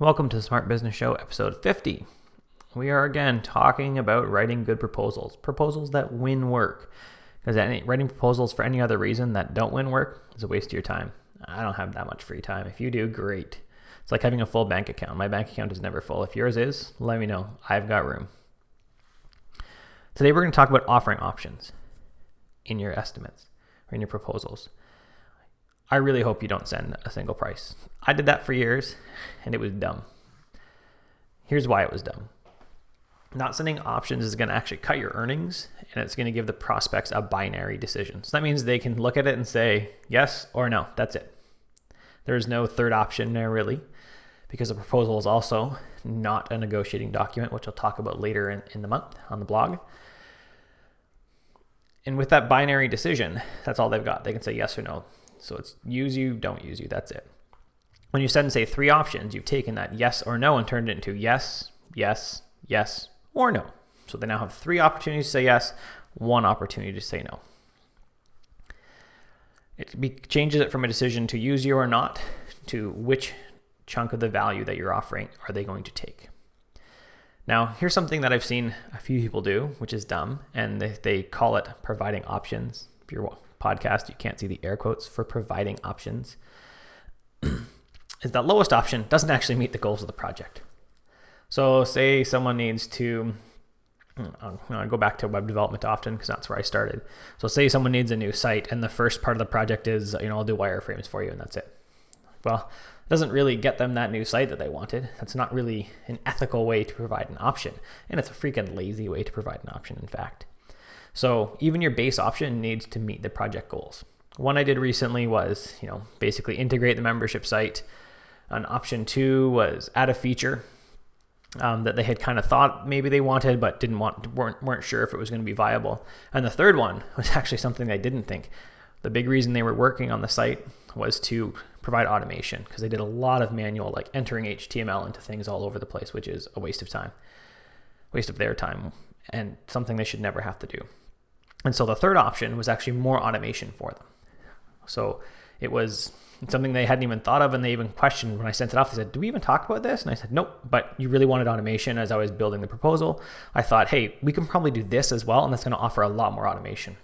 Welcome to the Smart Business Show, episode 50. We are again talking about writing good proposals that win work. Because writing proposals for any other reason that don't win work is a waste of your time. I don't have that much free time. If you do, great. It's like having a full bank account. My bank account is never full. If yours is, let me know. I've got room. Today we're going to talk about offering options in your estimates or in your proposals. I really hope you don't send a single price. I did that for years and it was dumb. Here's why it was dumb. Not sending options is going to actually cut your earnings, and it's going to give the prospects a binary decision. So that means they can look at it and say yes or no. That's it. There's no third option there really, because a proposal is also not a negotiating document, which I'll talk about later in the month on the blog. And with that binary decision, that's all they've got. They can say yes or no. So it's use you, don't use you. That's it. When you send, say, 3 options, you've taken that yes or no and turned it into yes, yes, yes, or no. So they now have 3 opportunities to say yes, 1 opportunity to say no. It changes it from a decision to use you or not to which chunk of the value that you're offering are they going to take. Now, here's something that I've seen a few people do, which is dumb, and they call it providing options. If you're podcast, you can't see the air quotes for providing options, is that lowest option doesn't actually meet the goals of the project. So say someone needs to, I go back to web development often because that's where I started. So say someone needs a new site and the first part of the project is, I'll do wireframes for you and that's it. Well, it doesn't really get them that new site that they wanted. That's not really an ethical way to provide an option. And it's a freaking lazy way to provide an option, in fact. So even your base option needs to meet the project goals. One I did recently was, basically integrate the membership site. An option 2 was add a feature that they had kind of thought maybe they wanted, but weren't sure if it was going to be viable. And the third one was actually something I didn't think. The big reason they were working on the site was to provide automation, because they did a lot of manual, like entering HTML into things all over the place, which is a waste of their time, and something they should never have to do. And so the third option was actually more automation for them. So it was something they hadn't even thought of, and they even questioned when I sent it off. They said, "Do we even talk about this?" And I said, "Nope, but you really wanted automation." As I was building the proposal, I thought, hey, we can probably do this as well, and that's going to offer a lot more automation.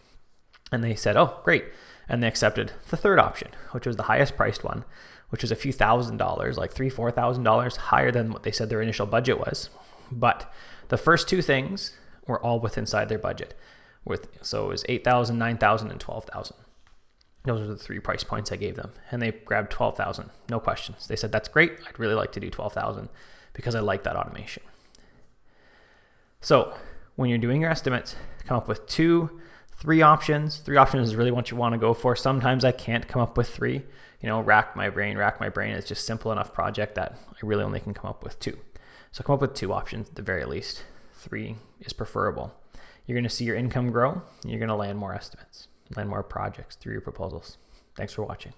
And they said, "Oh, great." And they accepted the third option, which was the highest priced one, which was a few $1,000s, like $3,000, $4,000 higher than what they said their initial budget was. But the first 2 things were all inside their budget. So it was $8,000, $9,000, and $12,000. Those are the 3 price points I gave them. And they grabbed $12,000, no questions. They said, "That's great. I'd really like to do $12,000 because I like that automation." So when you're doing your estimates, come up with 2, 3 options. 3 options is really what you want to go for. Sometimes I can't come up with 3. Rack my brain. It's just simple enough project that I really only can come up with 2. So come up with 2 options at the very least. 3 is preferable. You're going to see your income grow. And you're going to land more estimates, land more projects through your proposals. Thanks for watching.